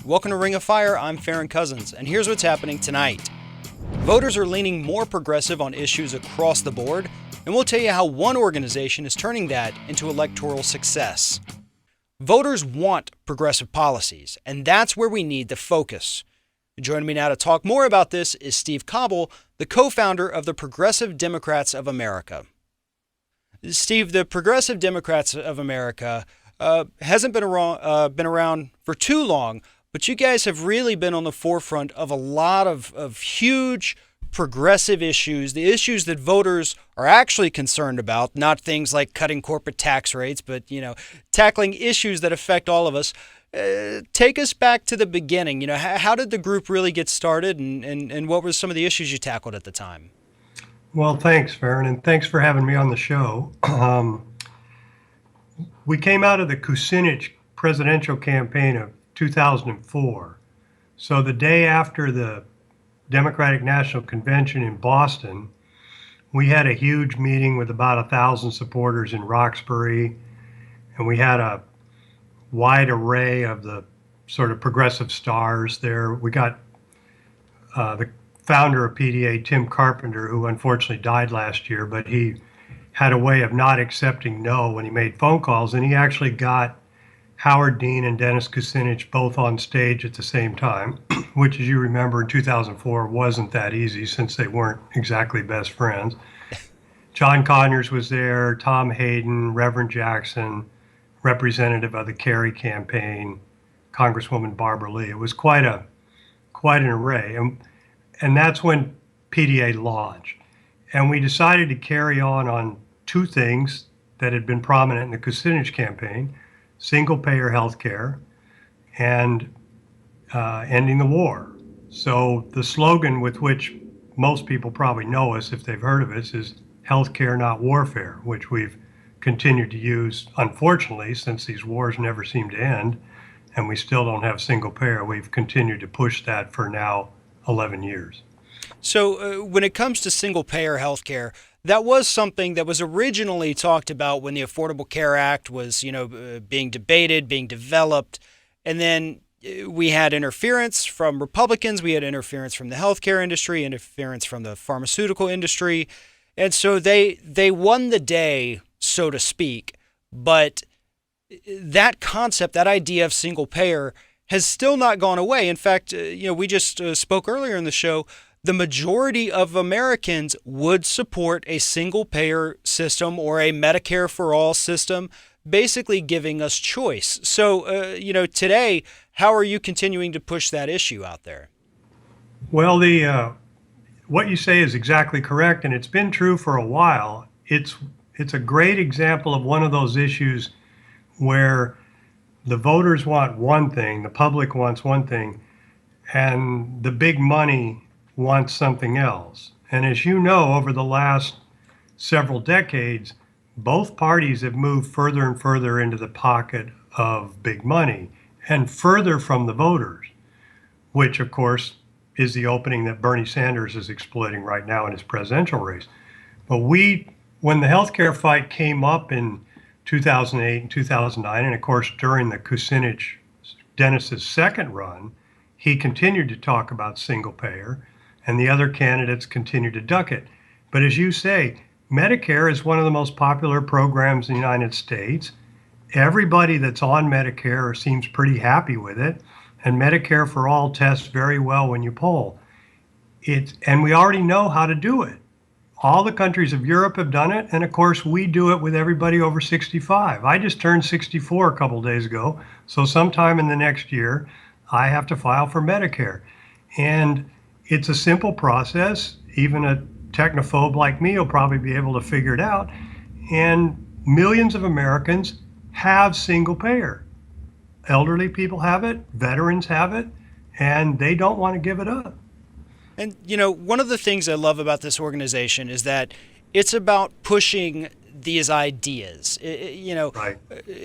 Welcome to Ring of Fire, I'm Farron Cousins, and here's what's happening tonight. Voters are leaning more progressive on issues across the board, and we'll tell you how one organization is turning that into electoral success. Voters want progressive policies, and that's where we need to focus. Joining me now to talk more about this is Steve Cobble, the co-founder of the Progressive Democrats of America. Steve, the Progressive Democrats of America hasn't been around for too long, but you guys have really been on the forefront of a lot of huge progressive issues, the issues that voters are actually concerned about, not things like cutting corporate tax rates, but, tackling issues that affect all of us. Take us back to the beginning. How did the group really get started, and what were some of the issues you tackled at the time? Well, thanks, Farron, and thanks for having me on the show. We came out of the Kucinich presidential campaign of 2004. So the day after the Democratic National Convention in Boston, we had a huge meeting with about 1,000 supporters in Roxbury, and we had a wide array of the sort of progressive stars there. We got the founder of PDA, Tim Carpenter, who unfortunately died last year, but he had a way of not accepting no when he made phone calls, and he actually got Howard Dean and Dennis Kucinich both on stage at the same time, which, as you remember, in 2004 wasn't that easy since they weren't exactly best friends. John Conyers was there, Tom Hayden, Reverend Jackson, representative of the Kerry campaign, Congresswoman Barbara Lee. It was quite an array. And that's when PDA launched. And we decided to carry on two things that had been prominent in the Kucinich campaign: single-payer health care and ending the war. So the slogan with which most people probably know us, if they've heard of us, is health care, not warfare, which we've continued to use, unfortunately, since these wars never seem to end, and we still don't have single-payer. We've continued to push that for now 11 years. So when it comes to single-payer health care, that was something that was originally talked about when the Affordable Care Act was, being debated, being developed. And then we had interference from Republicans. We had interference from the healthcare industry, interference from the pharmaceutical industry. And so they won the day, so to speak. But that concept, that idea of single payer has still not gone away. In fact, we just spoke earlier in the show. The majority of Americans would support a single-payer system or a Medicare for all system, basically giving us choice. So, today, how are you continuing to push that issue out there? Well, what you say is exactly correct, and it's been true for a while. It's a great example of one of those issues where the voters want one thing, the public wants one thing, and the big money wants something else. And as you know, over the last several decades, both parties have moved further and further into the pocket of big money and further from the voters, which of course is the opening that Bernie Sanders is exploiting right now in his presidential race. But when the healthcare fight came up in 2008 and 2009, and of course during the Kucinich Dennis's second run, he continued to talk about single payer, and the other candidates continue to duck it. But as you say, Medicare is one of the most popular programs in the United States. Everybody that's on Medicare seems pretty happy with it, and Medicare for all tests very well when you poll. And we already know how to do it. All the countries of Europe have done it, and of course we do it with everybody over 65. I just turned 64 a couple days ago, so sometime in the next year, I have to file for Medicare. And it's a simple process. Even a technophobe like me will probably be able to figure it out. And millions of Americans have single payer. Elderly people have it, veterans have it, and they don't want to give it up. And, one of the things I love about this organization is that it's about pushing these ideas, Right.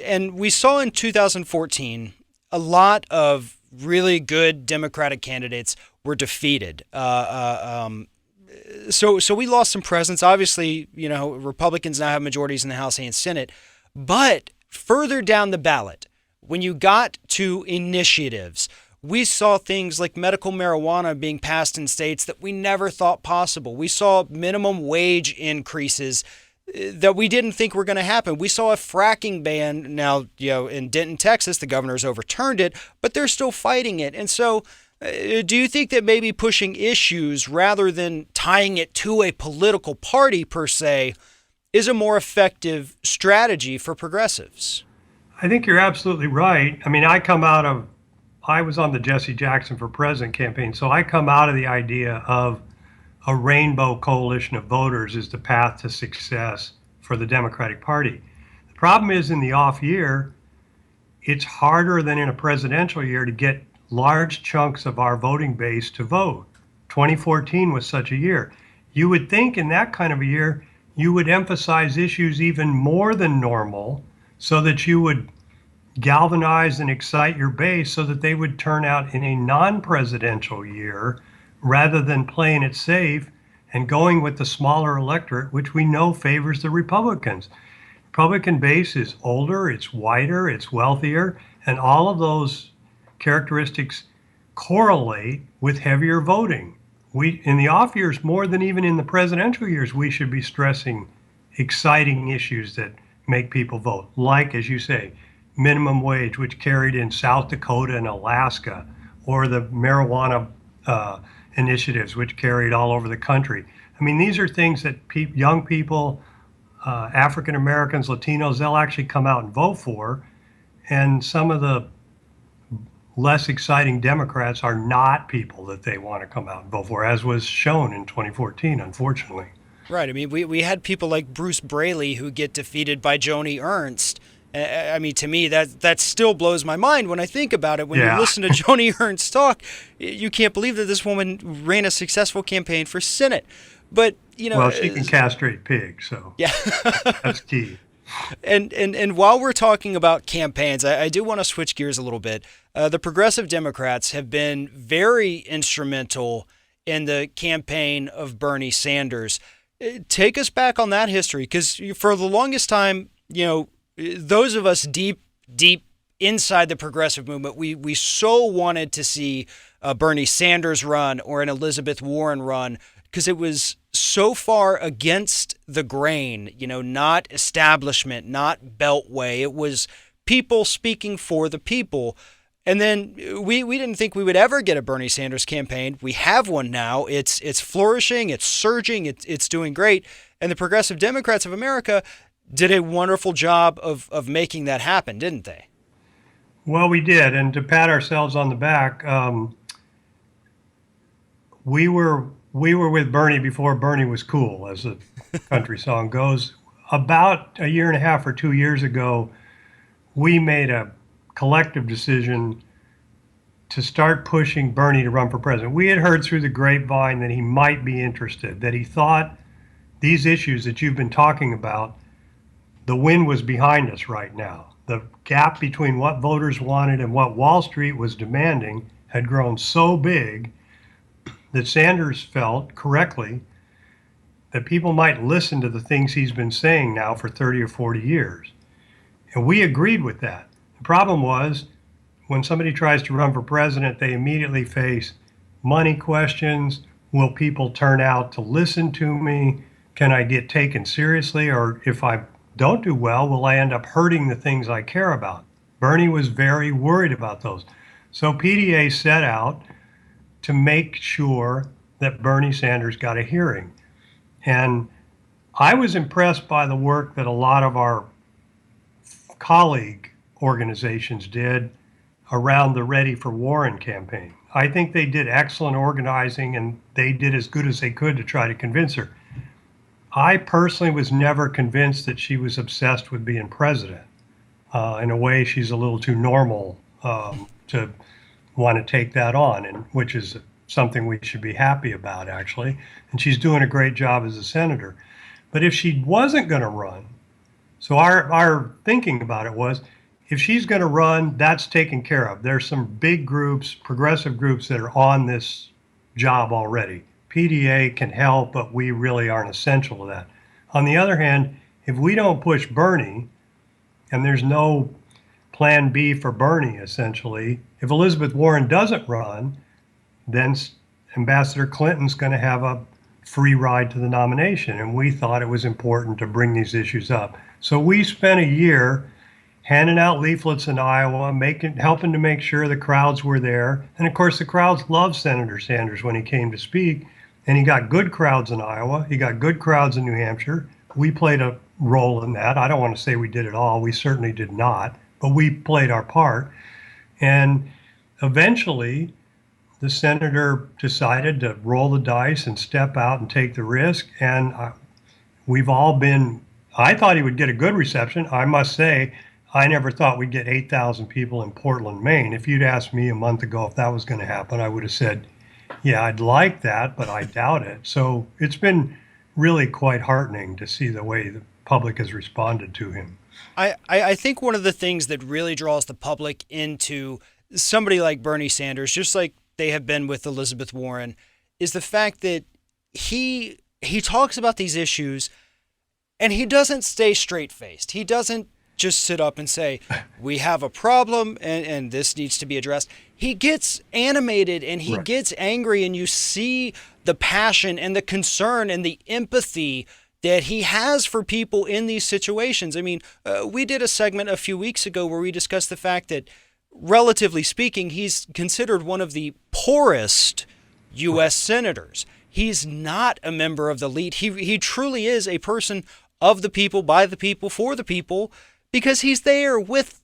And we saw in 2014 a lot of really good Democratic candidates were defeated. So we lost some presence. Obviously, Republicans now have majorities in the House and Senate. But further down the ballot, when you got to initiatives, we saw things like medical marijuana being passed in states that we never thought possible. We saw minimum wage increases that we didn't think were going to happen. We saw a fracking ban. Now, in Denton, Texas, the governor's overturned it, but they're still fighting it. And so, do you think that maybe pushing issues rather than tying it to a political party per se is a more effective strategy for progressives? I think you're absolutely right. I mean, I was on the Jesse Jackson for President campaign, so I come out of the idea of a rainbow coalition of voters is the path to success for the Democratic Party. The problem is in the off year, it's harder than in a presidential year to get large chunks of our voting base to vote. 2014 was such a year. You would think in that kind of a year, you would emphasize issues even more than normal so that you would galvanize and excite your base so that they would turn out in a non-presidential year rather than playing it safe and going with the smaller electorate, which we know favors the Republicans. Republican base is older, it's whiter, it's wealthier, and all of those characteristics correlate with heavier voting. In the off years, more than even in the presidential years, we should be stressing exciting issues that make people vote, like, as you say, minimum wage, which carried in South Dakota and Alaska, or the marijuana initiatives, which carried all over the country. I mean, these are things that young people, African Americans, Latinos, they'll actually come out and vote for. And some of the less exciting Democrats are not people that they want to come out and vote for, as was shown in 2014, unfortunately. Right. I mean, we had people like Bruce Braley who get defeated by Joni Ernst. I mean, to me, that still blows my mind when I think about it. When you listen to Joni Ernst talk, you can't believe that this woman ran a successful campaign for Senate. But, well, she can castrate pigs, so yeah, that's key. And while we're talking about campaigns, I do want to switch gears a little bit. The progressive Democrats have been very instrumental in the campaign of Bernie Sanders. Take us back on that history, because for the longest time, those of us deep inside the progressive movement, we so wanted to see Bernie Sanders run or an Elizabeth Warren run, because it was so far against the grain, not establishment, not beltway. It was people speaking for the people. And then we didn't think we would ever get a Bernie Sanders campaign. We have one now. It's flourishing. It's surging. It's doing great. And the Progressive Democrats of America did a wonderful job of making that happen, didn't they? Well, we did. And to pat ourselves on the back, we were with Bernie before Bernie was cool, as the country song goes. About a year and a half or 2 years ago, we made a collective decision to start pushing Bernie to run for president. We had heard through the grapevine that he might be interested, that he thought these issues that you've been talking about, the wind was behind us right now. The gap between what voters wanted and what Wall Street was demanding had grown so big that Sanders felt correctly that people might listen to the things he's been saying now for 30 or 40 years. And we agreed with that. The problem was when somebody tries to run for president, they immediately face money questions. Will people turn out to listen to me? Can I get taken seriously? Or if I don't do well, will I end up hurting the things I care about? Bernie was very worried about those. So PDA set out to make sure that Bernie Sanders got a hearing. And I was impressed by the work that a lot of our colleague organizations did around the Ready for Warren campaign. I think they did excellent organizing, and they did as good as they could to try to convince her. I personally was never convinced that she was obsessed with being president. In a way, she's a little too normal to want to take that on, and which is something we should be happy about, actually. And she's doing a great job as a senator. But if she wasn't going to run, so our thinking about it was, if she's going to run, that's taken care of. There's some big groups, progressive groups, that are on this job already. PDA can help, but we really aren't essential to that. On the other hand, if we don't push Bernie, and there's no plan B for Bernie, essentially, If Elizabeth Warren doesn't run, then Ambassador Clinton's going to have a free ride to the nomination. And we thought it was important to bring these issues up. So we spent a year handing out leaflets in Iowa, helping to make sure the crowds were there. And of course, the crowds loved Senator Sanders when he came to speak. And he got good crowds in Iowa. He got good crowds in New Hampshire. We played a role in that. I don't want to say we did it all. We certainly did not, but we played our part. And eventually, the senator decided to roll the dice and step out and take the risk. And we've all been, I thought he would get a good reception. I must say, I never thought we'd get 8,000 people in Portland, Maine. If you'd asked me a month ago if that was going to happen, I would have said, yeah, I'd like that, but I doubt it. So it's been really quite heartening to see the way the public has responded to him. I think one of the things that really draws the public into somebody like Bernie Sanders, just like they have been with Elizabeth Warren, is the fact that he talks about these issues and he doesn't stay straight-faced. He doesn't just sit up and say, we have a problem and this needs to be addressed. He gets animated and he gets angry, and you see the passion and the concern and the empathy that he has for people in these situations. I mean, we did a segment a few weeks ago where we discussed the fact that, relatively speaking, he's considered one of the poorest U.S. senators. He's not a member of the elite. He truly is a person of the people, by the people, for the people, because he's there with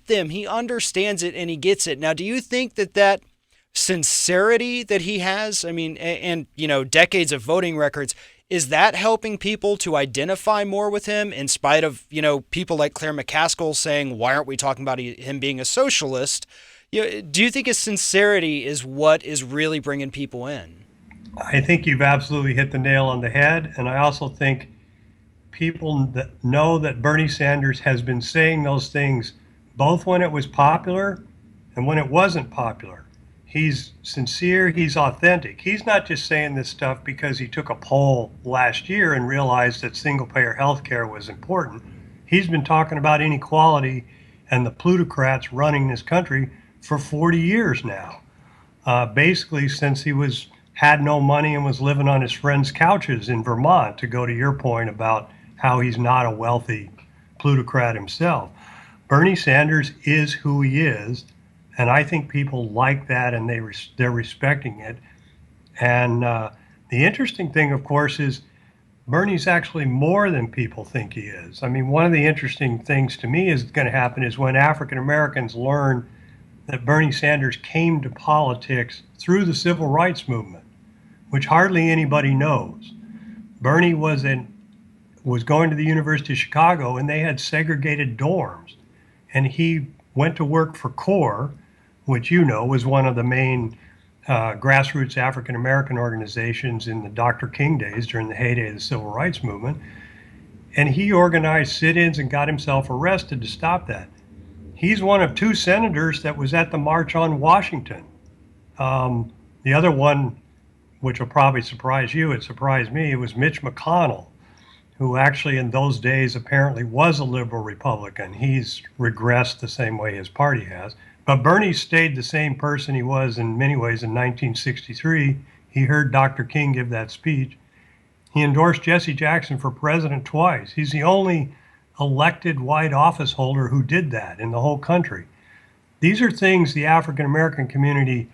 them. He understands it and he gets it. Now, do you think that sincerity that he has, I mean, and decades of voting records, is that helping people to identify more with him in spite of, people like Claire McCaskill saying, why aren't we talking about him being a socialist? Do you think his sincerity is what is really bringing people in? I think you've absolutely hit the nail on the head. And I also think people that know that Bernie Sanders has been saying those things both when it was popular and when it wasn't popular. He's sincere, he's authentic. He's not just saying this stuff because he took a poll last year and realized that single-payer health care was important. He's been talking about inequality and the plutocrats running this country for 40 years now. Basically since he had no money and was living on his friends' couches in Vermont, to go to your point about how he's not a wealthy plutocrat himself. Bernie Sanders is who he is, and I think people like that, and they're respecting it. And the interesting thing, of course, is Bernie's actually more than people think he is. I mean, one of the interesting things to me is going to happen is when African Americans learn that Bernie Sanders came to politics through the civil rights movement, which hardly anybody knows. Bernie was going to the University of Chicago, and they had segregated dorms. And he went to work for CORE, which was one of the main grassroots African-American organizations in the Dr. King days during the heyday of the civil rights movement. And he organized sit-ins and got himself arrested to stop that. He's one of two senators that was at the March on Washington. The other one, which will probably surprise you, it surprised me, it was Mitch McConnell, who actually in those days apparently was a liberal Republican. He's regressed the same way his party has. But Bernie stayed the same person he was in many ways in 1963. He heard Dr. King give that speech. He endorsed Jesse Jackson for president twice. He's the only elected white office holder who did that in the whole country. These are things the African American community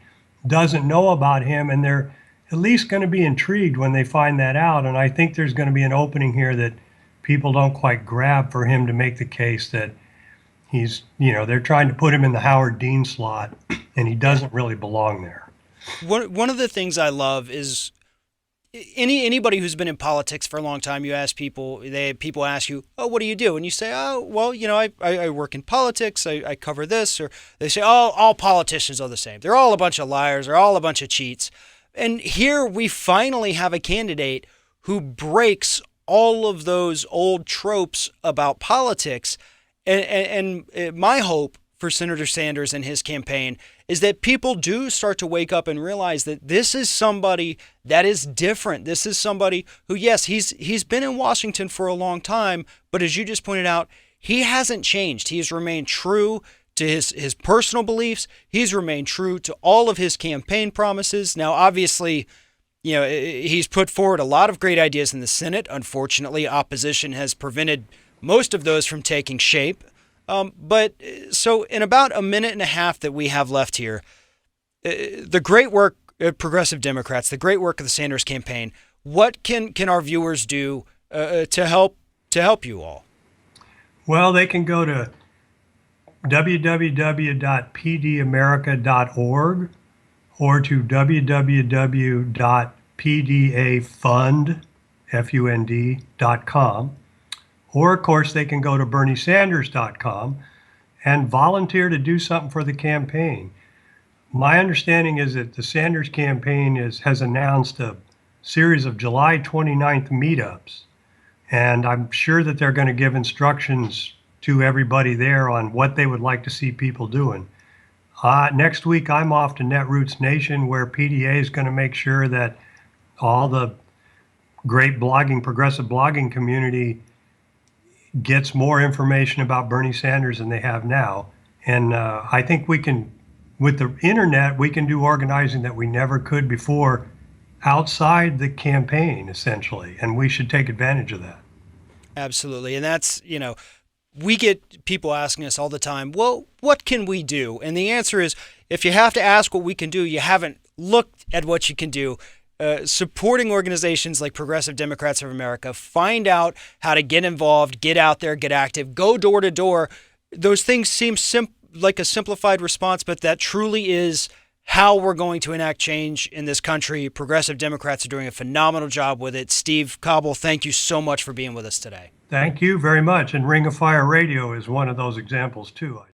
doesn't know about him, and they're at least going to be intrigued when they find that out. And I think there's going to be an opening here that people don't quite grab for him to make the case that he's, they're trying to put him in the Howard Dean slot, and he doesn't really belong there. One of the things I love is anybody who's been in politics for a long time, you ask people, people ask you, oh, what do you do? And you say, oh, well, I work in politics, I cover this. Or they say, oh, all politicians are the same. They're all a bunch of liars. They're all a bunch of cheats. And here we finally have a candidate who breaks all of those old tropes about politics. And my hope for Senator Sanders and his campaign is that people do start to wake up and realize that this is somebody that is different. This is somebody who, yes, he's been in Washington for a long time, but as you just pointed out, he hasn't changed. He has remained true to his personal beliefs. He's remained true to all of his campaign promises. Now, obviously, he's put forward a lot of great ideas in the Senate. Unfortunately, opposition has prevented most of those from taking shape. But so in about a minute and a half that we have left here, the great work of progressive Democrats, the great work of the Sanders campaign, what can our viewers do to help you all? Well, they can go to www.pdamerica.org or to www.pdafund.com. Or, of course, they can go to berniesanders.com and volunteer to do something for the campaign. My understanding is that the Sanders campaign has announced a series of July 29th meetups, and I'm sure that they're going to give instructions to everybody there on what they would like to see people doing. Next week, I'm off to Netroots Nation, where PDA is going to make sure that all the great progressive blogging community gets more information about Bernie Sanders than they have now. And I think we can, with the internet, we can do organizing that we never could before outside the campaign, essentially. And we should take advantage of that. Absolutely. And that's, we get people asking us all the time, well, what can we do? And the answer is, if you have to ask what we can do, you haven't looked at what you can do. Supporting organizations like Progressive Democrats of America, find out how to get involved, get out there, get active, go door to door. Those things seem like a simplified response, but that truly is how we're going to enact change in this country. Progressive Democrats are doing a phenomenal job with it. Steve Cobble, thank you so much for being with us today. Thank you very much. And Ring of Fire Radio is one of those examples, too.